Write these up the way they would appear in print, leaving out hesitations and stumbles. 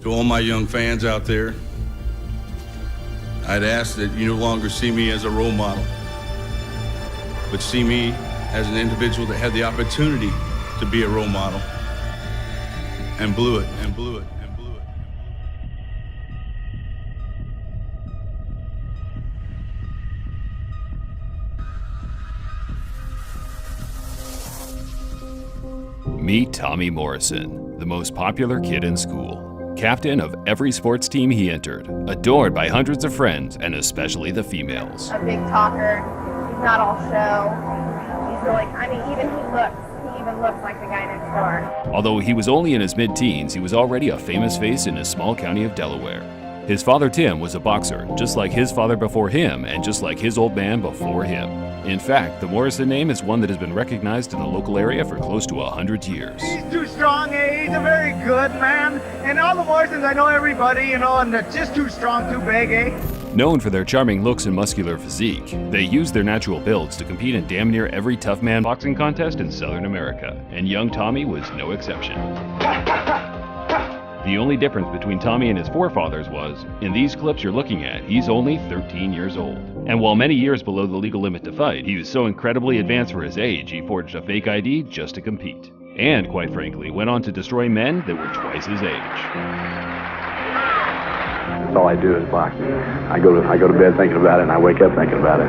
To all my young fans out there, I'd ask that you no longer see me as a role model, but see me as an individual that had the opportunity to be a role model and blew it, and blew it, and blew it. Meet Tommy Morrison, the most popular kid in school. Captain of every sports team he entered, adored by hundreds of friends and especially the females. A big talker, he's not all show. He's really, even he even looks like the guy next door. Although he was only in his mid-teens, he was already a famous face in his small county of Delaware. His father Tim was a boxer, just like his father before him and just like his old man before him. In fact, the Morrison name is one that has been recognized in the local area for close to 100 years. He's too strong, he's a very good man. And all the Morrisons, I know everybody, and they're just too strong, too big, Known for their charming looks and muscular physique, they use their natural builds to compete in damn near every tough man boxing contest in Southern America, and young Tommy was no exception. The only difference between Tommy and his forefathers was, in these clips you're looking at, he's only 13 years old. And while many years below the legal limit to fight, he was so incredibly advanced for his age, he forged a fake ID just to compete. And, quite frankly, went on to destroy men that were twice his age. That's all I do is boxing. I go to bed thinking about it, and I wake up thinking about it.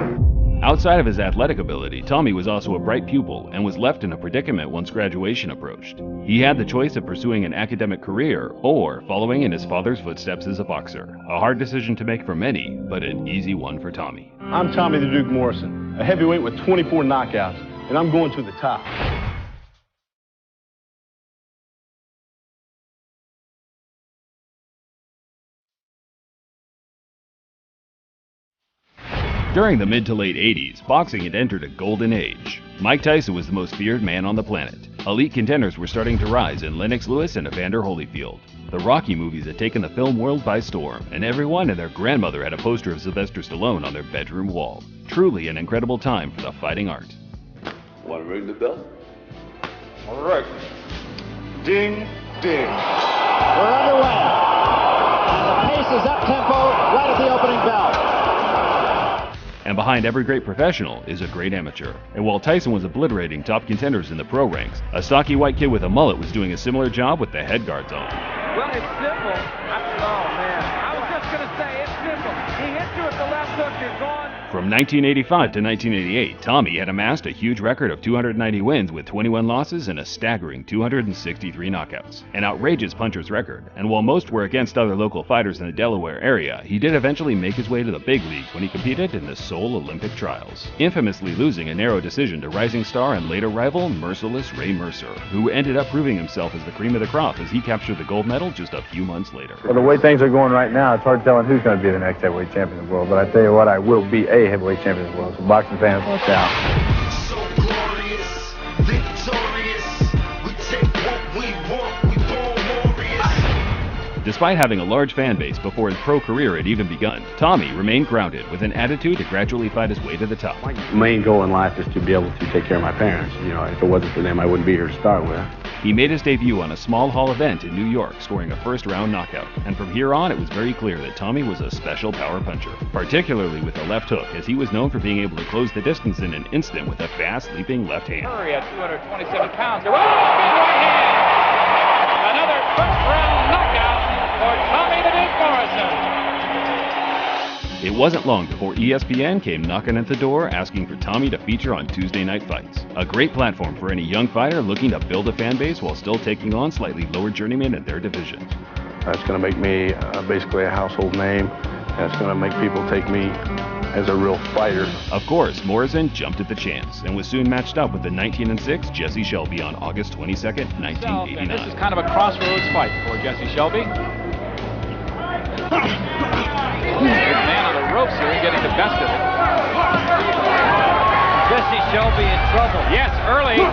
Outside of his athletic ability, Tommy was also a bright pupil and was left in a predicament once graduation approached. He had the choice of pursuing an academic career or following in his father's footsteps as a boxer. A hard decision to make for many, but an easy one for Tommy. I'm Tommy the Duke Morrison, a heavyweight with 24 knockouts, and I'm going to the top. During the mid to late 80s, boxing had entered a golden age. Mike Tyson was the most feared man on the planet. Elite contenders were starting to rise in Lennox Lewis and Evander Holyfield. The Rocky movies had taken the film world by storm, and everyone and their grandmother had a poster of Sylvester Stallone on their bedroom wall. Truly an incredible time for the fighting art. Want to ring the bell? All right. Ding, ding. We're underway. And the pace is up-tempo right at the opening bell. And behind every great professional is a great amateur. And while Tyson was obliterating top contenders in the pro ranks, a stocky white kid with a mullet was doing a similar job with the head guards on. Well, it's simple. Oh, man. I was just going to say, it's simple. He hits you with the left hook, you're gone. From 1985 to 1988, Tommy had amassed a huge record of 290 wins with 21 losses and a staggering 263 knockouts. An outrageous puncher's record, and while most were against other local fighters in the Delaware area, he did eventually make his way to the big leagues when he competed in the Seoul Olympic trials, infamously losing a narrow decision to rising star and later rival Merciless Ray Mercer, who ended up proving himself as the cream of the crop as he captured the gold medal just a few months later. Well, the way things are going right now, it's hard telling who's going to be the next heavyweight champion of the world. But I tell you what, I will be a heavyweight champion of the world. So boxing fans, watch out. So glorious, victorious, we take what we want, we born warriors. Despite having a large fan base before his pro career had even begun, Tommy remained grounded with an attitude to gradually fight his way to the top. My main goal in life is to be able to take care of my parents. You know, if it wasn't for them, I wouldn't be here to start with. He made his debut on a small hall event in New York, scoring a first-round knockout, and from here on it was very clear that Tommy was a special power puncher, particularly with the left hook, as he was known for being able to close the distance in an instant with a fast, leaping left hand. Hurry at 227 pounds. Oh, big right hand! Another first-round knockout for Tommy the Duke Morrison. It wasn't long before ESPN came knocking at the door asking for Tommy to feature on Tuesday Night Fights, a great platform for any young fighter looking to build a fan base while still taking on slightly lower journeymen in their division. That's going to make me basically a household name. That's going to make people take me as a real fighter. Of course, Morrison jumped at the chance and was soon matched up with the 19-6 Jesse Shelby on August 22nd, 1989. And this is kind of a crossroads fight for Jesse Shelby. Big man on the ropes here and getting the best of it. Jesse Shelby in trouble. Yes, early. He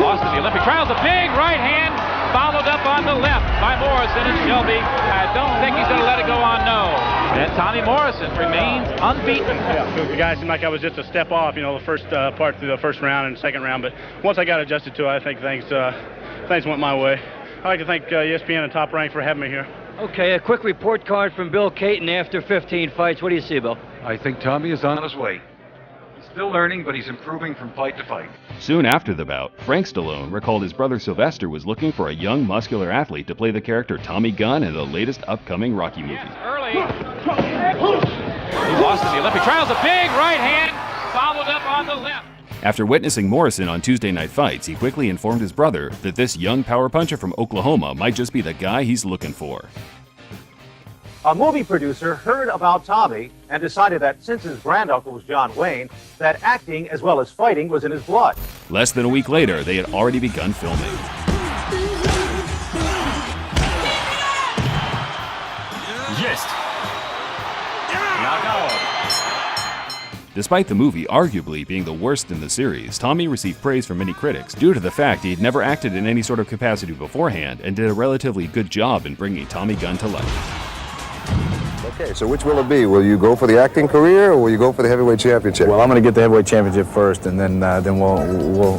lost in the Olympic trials. A big right hand followed up on the left by Morrison and Shelby. I don't think he's going to let it go on, no. And Tommy Morrison remains unbeaten. Yeah, the guy seemed like I was just a step off, the first part through the first round and second round. But once I got adjusted to it, I think things went my way. I'd like to thank ESPN and Top Rank for having me here. Okay, a quick report card from Bill Caton after 15 fights. What do you see, Bill? I think Tommy is on his way. He's still learning, but he's improving from fight to fight. Soon after the bout, Frank Stallone recalled his brother Sylvester was looking for a young, muscular athlete to play the character Tommy Gunn in the latest upcoming Rocky movie. Yes, early. He lost in the Olympic trials. A big right hand, followed up on the left. After witnessing Morrison on Tuesday Night Fights, he quickly informed his brother that this young power puncher from Oklahoma might just be the guy he's looking for. A movie producer heard about Tommy and decided that since his granduncle was John Wayne, that acting as well as fighting was in his blood. Less than a week later, they had already begun filming. Yes. Knockout. Despite the movie arguably being the worst in the series, Tommy received praise from many critics due to the fact he had never acted in any sort of capacity beforehand and did a relatively good job in bringing Tommy Gunn to life. Okay, so which will it be? Will you go for the acting career or will you go for the heavyweight championship? Well, I'm going to get the heavyweight championship first, and then we'll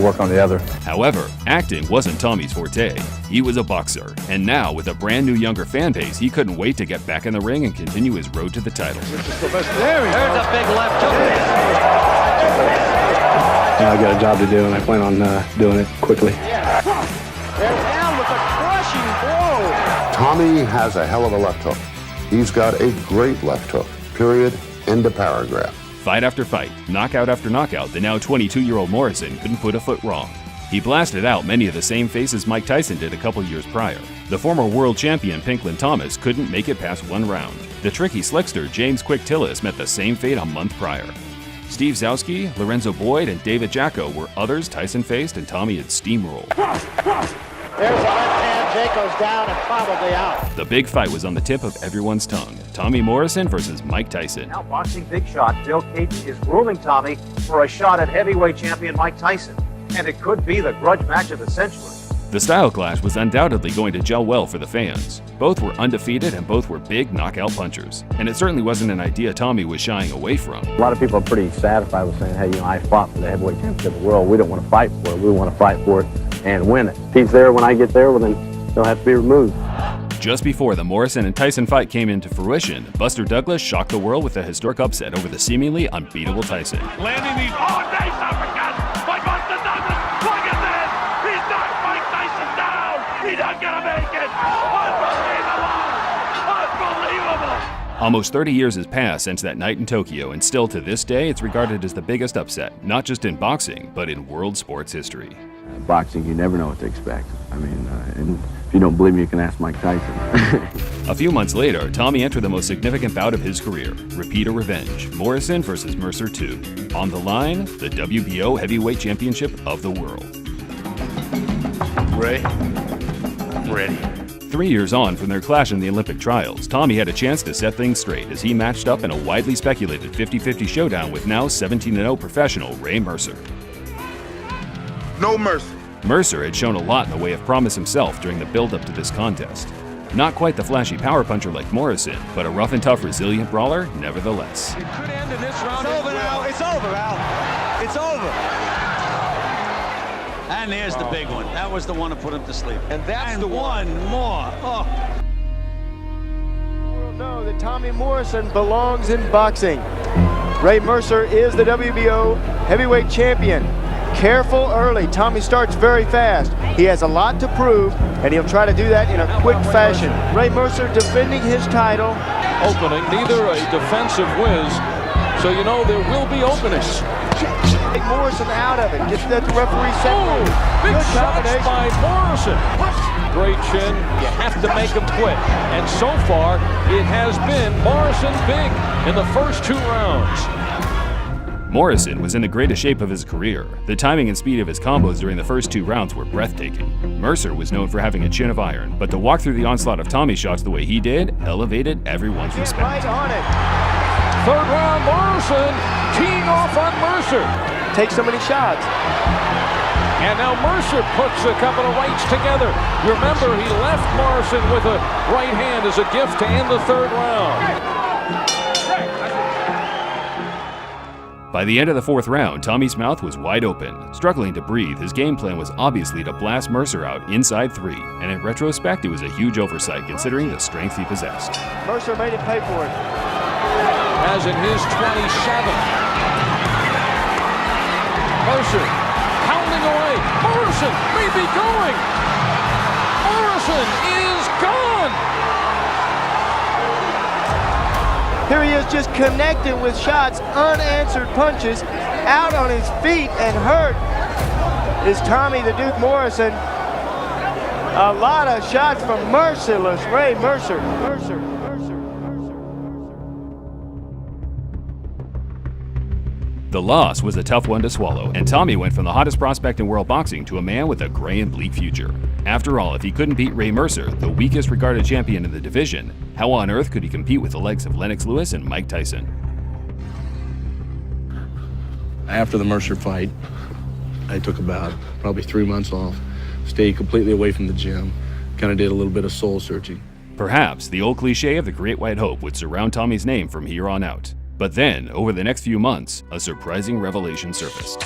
work on the other. However, acting wasn't Tommy's forte. He was a boxer, and now with a brand new younger fan base, he couldn't wait to get back in the ring and continue his road to the title. There's a big left hook. I got a job to do, and I plan on doing it quickly. They're down with a crushing blow. Tommy has a hell of a left hook. He's got a great left hook, period, end of paragraph. Fight after fight, knockout after knockout, the now 22-year-old Morrison couldn't put a foot wrong. He blasted out many of the same faces Mike Tyson did a couple years prior. The former world champion Pinklin Thomas couldn't make it past one round. The tricky slickster James Quick Tillis met the same fate a month prior. Steve Zowski, Lorenzo Boyd, and David Jacko were others Tyson faced and Tommy had steamrolled. There's a left hand. Jake goes down and probably out. The big fight was on the tip of everyone's tongue. Tommy Morrison versus Mike Tyson. Now boxing big shot Bill Caton is grooming Tommy for a shot at heavyweight champion Mike Tyson. And it could be the grudge match of the century. The style clash was undoubtedly going to gel well for the fans. Both were undefeated and both were big knockout punchers. And it certainly wasn't an idea Tommy was shying away from. A lot of people are pretty satisfied with saying, hey, I fought for the heavyweight championship of the world. We don't want to fight for it. We want to fight for it and win it. If he's there when I get there, well, then he'll have to be removed. Just before the Morrison and Tyson fight came into fruition, Buster Douglas shocked the world with a historic upset over the seemingly unbeatable Tyson. Landing these. Oh, nice uppercut by Buster Douglas. Look at this. He's knocked Mike Tyson down. He's not going to make it. Unbelievable. Unbelievable. Almost 30 years has passed since that night in Tokyo, and still to this day, it's regarded as the biggest upset, not just in boxing, but in world sports history. Boxing, you never know what to expect. I mean, and if you don't believe me, you can ask Mike Tyson. A few months later, Tommy entered the most significant bout of his career, Repeat or Revenge, Morrison versus Mercer 2. On the line, the WBO Heavyweight Championship of the world. Ready? I'm ready. 3 years on from their clash in the Olympic trials, Tommy had a chance to set things straight as he matched up in a widely speculated 50-50 showdown with now 17-0 professional Ray Mercer. No mercy. Mercer had shown a lot in the way of promise himself during the build-up to this contest. Not quite the flashy power puncher like Morrison, but a rough and tough resilient brawler nevertheless. It could end in this round. It's over now. It's over, Al. It's over. And there's the big one. That was the one to put him to sleep. And that's the one more. Oh. The world know that Tommy Morrison belongs in boxing. Ray Mercer is the WBO heavyweight champion. Careful early. Tommy starts very fast. He has a lot to prove, and he'll try to do that in a quick fashion. Ray Mercer defending his title. Opening, neither a defensive whiz, so you know there will be openings. Take Morrison out of it. Get the referee separated. Big shots by Morrison. Great chin. You have to make him quit. And so far, it has been Morrison big in the first 2 rounds. Morrison was in the greatest shape of his career. The timing and speed of his combos during the first 2 rounds were breathtaking. Mercer was known for having a chin of iron, but to walk through the onslaught of Tommy shots the way he did elevated everyone's respect. Right on it. 3rd round, Morrison teeing off on Mercer. Take so many shots. And now Mercer puts a couple of rights together. Remember, he left Morrison with a right hand as a gift to end the 3rd round. By the end of the fourth round, Tommy's mouth was wide open. Struggling to breathe, his game plan was obviously to blast Mercer out inside 3, and in retrospect, it was a huge oversight considering the strength he possessed. Mercer made him pay for it. As in his 27th. Mercer pounding away. Morrison may be going. Morrison is gone. Here he is just connecting with shots, unanswered punches, out on his feet and hurt is Tommy the Duke Morrison. A lot of shots from merciless Ray Mercer. The loss was a tough one to swallow, and Tommy went from the hottest prospect in world boxing to a man with a gray and bleak future. After all, if he couldn't beat Ray Mercer, the weakest regarded champion in the division, how on earth could he compete with the likes of Lennox Lewis and Mike Tyson? After the Mercer fight, I took about probably 3 months off, stayed completely away from the gym, kind of did a little bit of soul searching. Perhaps the old cliche of the Great White Hope would surround Tommy's name from here on out. But then, over the next few months, a surprising revelation surfaced.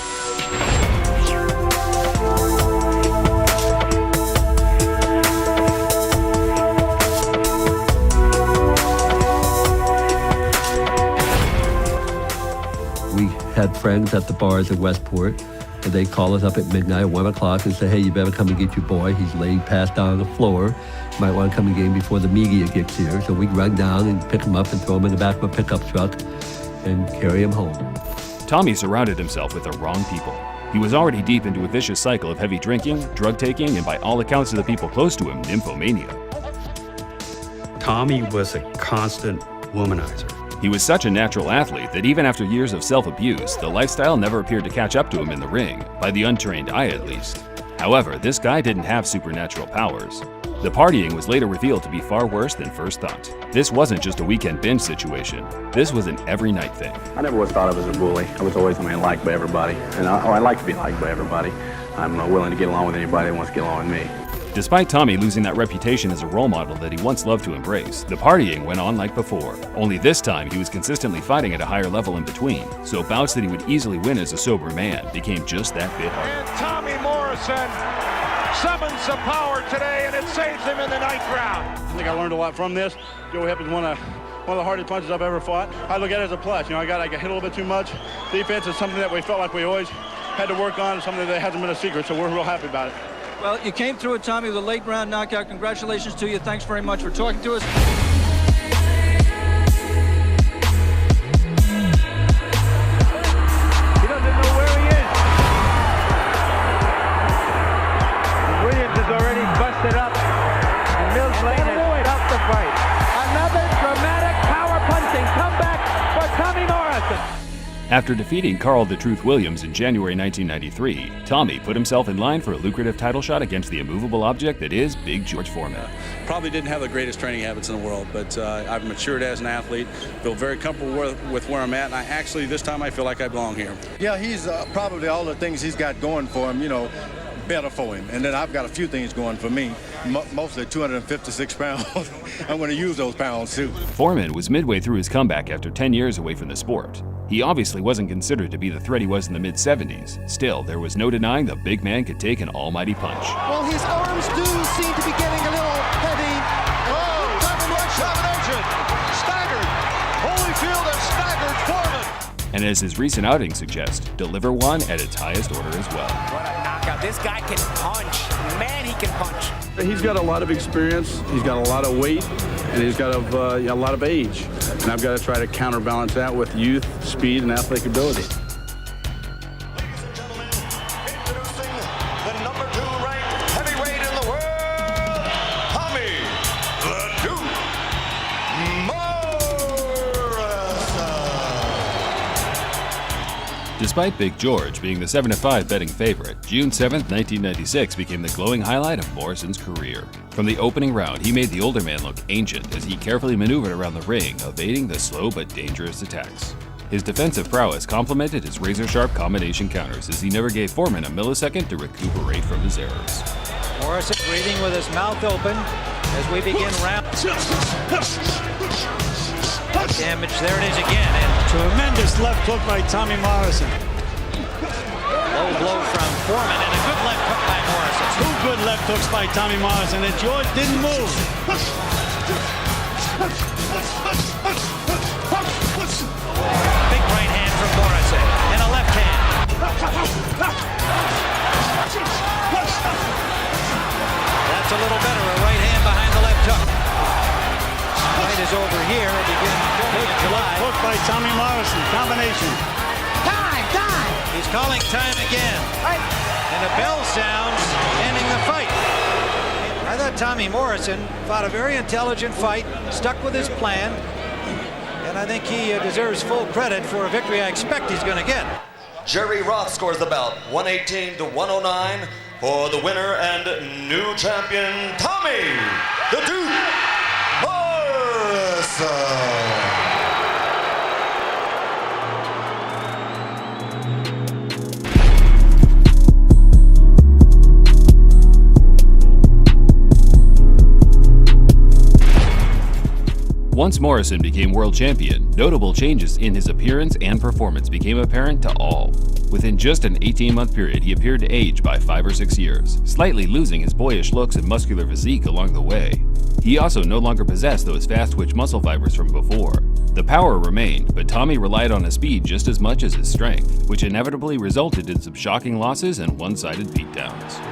We had friends at the bars in Westport, and they'd call us up at midnight, 1 o'clock, and say, hey, you better come and get your boy. He's laid passed out on the floor. You might want to come and get him before the media gets here. So we'd run down and pick him up and throw him in the back of a pickup truck and carry him home. Tommy surrounded himself with the wrong people. He was already deep into a vicious cycle of heavy drinking, drug taking, and by all accounts of the people close to him, nymphomania. Tommy was a constant womanizer. He was such a natural athlete that even after years of self-abuse, the lifestyle never appeared to catch up to him in the ring, by the untrained eye at least. However, this guy didn't have supernatural powers. The partying was later revealed to be far worse than first thought. This wasn't just a weekend binge situation. This was an every night thing. I never was thought of as a bully. I was always, liked by everybody. And I like to be liked by everybody. I'm willing to get along with anybody that wants to get along with me. Despite Tommy losing that reputation as a role model that he once loved to embrace, the partying went on like before. Only this time, he was consistently fighting at a higher level in between, so bouts that he would easily win as a sober man became just that bit harder. And Tommy Morrison summons some power today, and it saves him in the ninth round. I think I learned a lot from this. Joe Hipp is one of the hardest punches I've ever fought. I look at it as a plus. I got hit a little bit too much. Defense is something that we felt like we always had to work on, something that hasn't been a secret, so we're real happy about it. Well, you came through it, Tommy, with a late round knockout. Congratulations to you. Thanks very much for talking to us. He doesn't know where he is. Williams is already busted up. And Mills Lane has stopped the fight. Another dramatic power punching comeback for Tommy Morrison. After defeating Carl the Truth Williams in January 1993, Tommy put himself in line for a lucrative title shot against the immovable object that is Big George Foreman. Probably didn't have the greatest training habits in the world, but I've matured as an athlete, feel very comfortable with where I'm at, and this time I feel like I belong here. Yeah, he's probably all the things he's got going for him, better for him. And then I've got a few things going for me, mostly 256 pounds. I'm going to use those pounds too. Foreman was midway through his comeback after 10 years away from the sport. He obviously wasn't considered to be the threat he was in the mid-70s. Still, there was no denying the big man could take an almighty punch. Well, his arms do seem to be getting a little heavy. Oh, domination, staggered. Holyfield has staggered Foreman. And as his recent outing suggests, deliver one at its highest order as well. What a knockout. This guy can punch. Man, he can punch. He's got a lot of experience, he's got a lot of weight, and he's got a lot of age. And I've got to try to counterbalance that with youth, speed, and athletic ability. Ladies and gentlemen, introducing the number 2 ranked heavyweight in the world, Tommy the Duke Morrison. Despite Big George being the 7-5 betting favorite, June 7, 1996 became the glowing highlight of Morrison's career. From the opening round, he made the older man look ancient as he carefully maneuvered around the ring, evading the slow but dangerous attacks. His defensive prowess complemented his razor-sharp combination counters as he never gave Foreman a millisecond to recuperate from his errors. Morrison breathing with his mouth open as we begin round. Damage, there it is again. And Tremendous left hook by Tommy Morrison. low blow from Foreman and a good left hook by Morrison. Two good left hooks by Tommy Morrison, and George didn't move. Big right hand from Morrison and a left hand. That's a little better, a right hand behind the left hook. Fight is over here. It begins in July. Hook by Tommy Morrison, combination. Time! He's calling time again. And a bell sounds, ending the fight. I thought Tommy Morrison fought a very intelligent fight, stuck with his plan, and I think he deserves full credit for a victory I expect he's going to get. Jerry Roth scores the bout, 118 to 109 for the winner and new champion, Tommy the Duke Morrison. Once Morrison became world champion, notable changes in his appearance and performance became apparent to all. Within just an 18-month period, he appeared to age by 5 or 6 years, slightly losing his boyish looks and muscular physique along the way. He also no longer possessed those fast-twitch muscle fibers from before. The power remained, but Tommy relied on his speed just as much as his strength, which inevitably resulted in some shocking losses and one-sided beatdowns.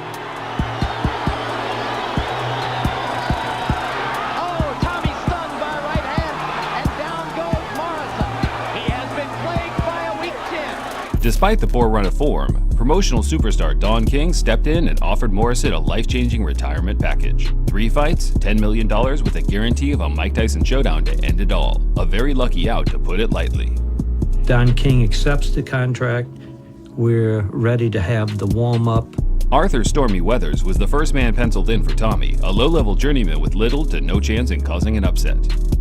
Despite the poor run of form, promotional superstar Don King stepped in and offered Morrison a life-changing retirement package. 3 fights, $10 million with a guarantee of a Mike Tyson showdown to end it all. A very lucky out, to put it lightly. Don King accepts the contract. We're ready to have the warm-up. Arthur Stormy Weathers was the first man penciled in for Tommy, a low-level journeyman with little to no chance in causing an upset.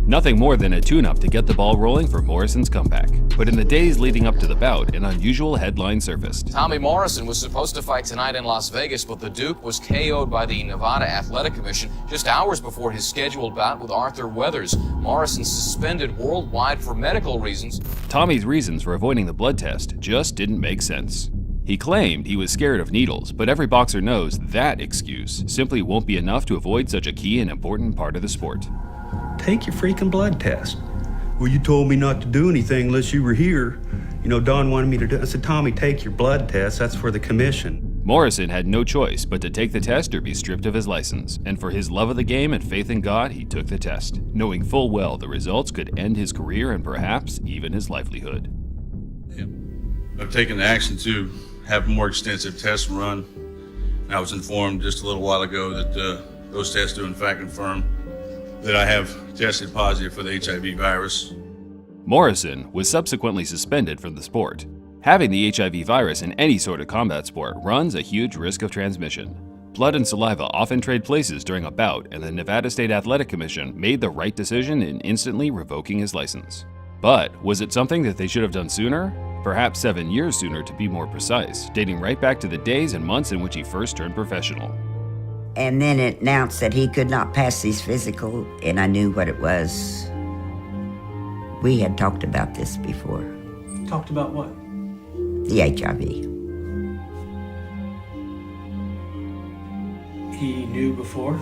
Nothing more than a tune-up to get the ball rolling for Morrison's comeback. But in the days leading up to the bout, an unusual headline surfaced. Tommy Morrison was supposed to fight tonight in Las Vegas, but the Duke was KO'd by the Nevada Athletic Commission just hours before his scheduled bout with Arthur Weathers. Morrison suspended worldwide for medical reasons. Tommy's reasons for avoiding the blood test just didn't make sense. He claimed he was scared of needles, but every boxer knows that excuse simply won't be enough to avoid such a key and important part of the sport. Take your freaking blood test. Well, you told me not to do anything unless you were here. You know, Don wanted me to do it. I said, Tommy, take your blood test. That's for the commission. Morrison had no choice but to take the test or be stripped of his license. And for his love of the game and faith in God, he took the test, knowing full well the results could end his career and perhaps even his livelihood. I've taken the action to have more extensive tests run. And I was informed just a little while ago that those tests do in fact confirm that I have tested positive for the HIV virus. Morrison was subsequently suspended from the sport. Having the HIV virus in any sort of combat sport runs a huge risk of transmission. Blood and saliva often trade places during a bout, and the Nevada State Athletic Commission made the right decision in instantly revoking his license. But was it something that they should have done sooner? Perhaps 7 years sooner to be more precise, dating right back to the days and months in which he first turned professional. And then it announced that he could not pass his physical, and I knew what it was. We had talked about this before. Talked about what? The HIV. He knew before?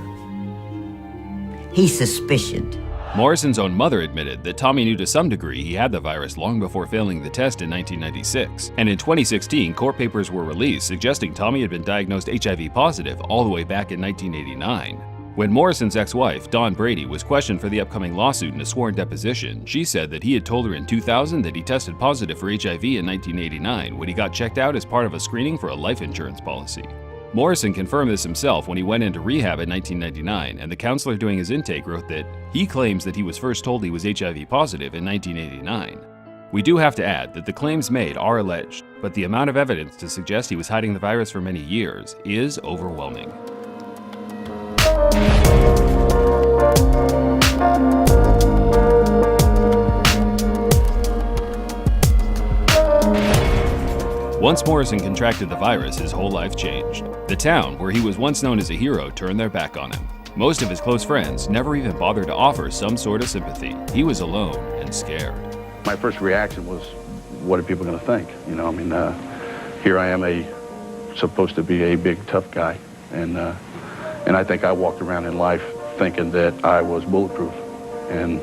He suspicioned. Morrison's own mother admitted that Tommy knew to some degree he had the virus long before failing the test in 1996. And in 2016, court papers were released suggesting Tommy had been diagnosed HIV positive all the way back in 1989. When Morrison's ex-wife, Dawn Brady, was questioned for the upcoming lawsuit in a sworn deposition, she said that he had told her in 2000 that he tested positive for HIV in 1989 when he got checked out as part of a screening for a life insurance policy. Morrison confirmed this himself when he went into rehab in 1999, and the counselor doing his intake wrote that he claims that he was first told he was HIV positive in 1989. We do have to add that the claims made are alleged, but the amount of evidence to suggest he was hiding the virus for many years is overwhelming. Once Morrison contracted the virus, his whole life changed. The town, where he was once known as a hero, turned their back on him. Most of his close friends never even bothered to offer some sort of sympathy. He was alone and scared. My first reaction was, what are people going to think? You know, I mean, here I am, supposed to be a big, tough guy, and I think I walked around in life thinking that I was bulletproof, and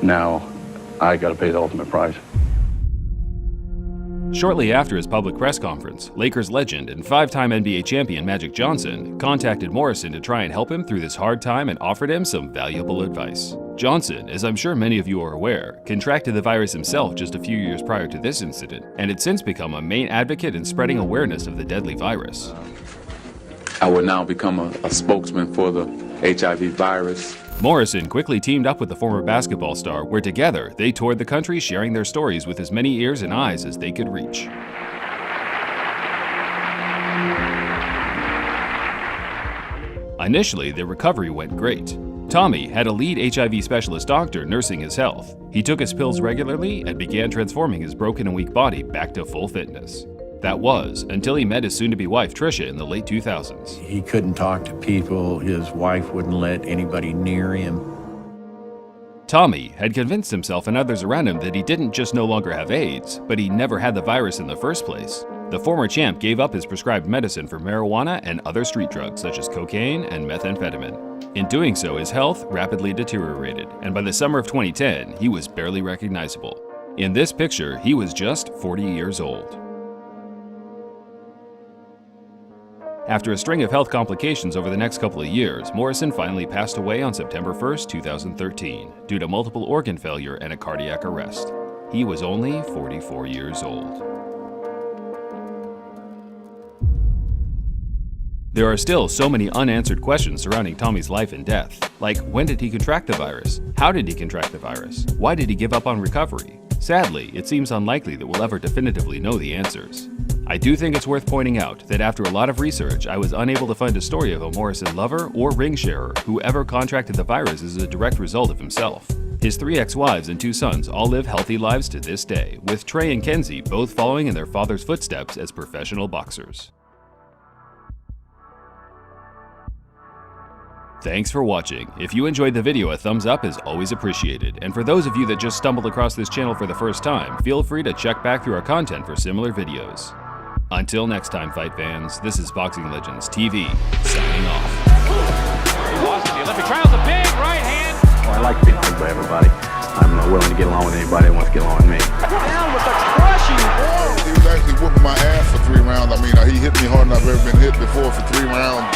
now I got to pay the ultimate price. Shortly after his public press conference, Lakers legend and 5-time NBA champion Magic Johnson contacted Morrison to try and help him through this hard time and offered him some valuable advice. Johnson, as I'm sure many of you are aware, contracted the virus himself just a few years prior to this incident, and had since become a main advocate in spreading awareness of the deadly virus. I will now become a spokesman for the HIV virus. Morrison quickly teamed up with the former basketball star, where together they toured the country sharing their stories with as many ears and eyes as they could reach. Initially, their recovery went great. Tommy had a lead HIV specialist doctor nursing his health. He took his pills regularly and began transforming his broken and weak body back to full fitness. That was until he met his soon-to-be wife, Tricia, in the late 2000s. He couldn't talk to people. His wife wouldn't let anybody near him. Tommy had convinced himself and others around him that he didn't just no longer have AIDS, but he never had the virus in the first place. The former champ gave up his prescribed medicine for marijuana and other street drugs such as cocaine and methamphetamine. In doing so, his health rapidly deteriorated, and by the summer of 2010, he was barely recognizable. In this picture, he was just 40 years old. After a string of health complications over the next couple of years, Morrison finally passed away on September 1st, 2013, due to multiple organ failure and a cardiac arrest. He was only 44 years old. There are still so many unanswered questions surrounding Tommy's life and death, like when did he contract the virus? How did he contract the virus? Why did he give up on recovery? Sadly, it seems unlikely that we'll ever definitively know the answers. I do think it's worth pointing out that after a lot of research, I was unable to find a story of a Morrison lover or ring sharer who ever contracted the virus as a direct result of himself. His 3 ex-wives and 2 sons all live healthy lives to this day, with Trey and Kenzie both following in their father's footsteps as professional boxers. Thanks for watching. If you enjoyed the video, a thumbs up is always appreciated. And for those of you that just stumbled across this channel for the first time, feel free to check back through our content for similar videos. Until next time, fight fans, this is Boxing Legends TV, signing off. He lost the Olympic trials, a big right hand. Well, I like being liked by everybody. I'm willing to get along with anybody that wants to get along with me. Down with a crushing blow. He was actually whooping my ass for 3 rounds. I mean, he hit me harder than I've ever been hit before for 3 rounds.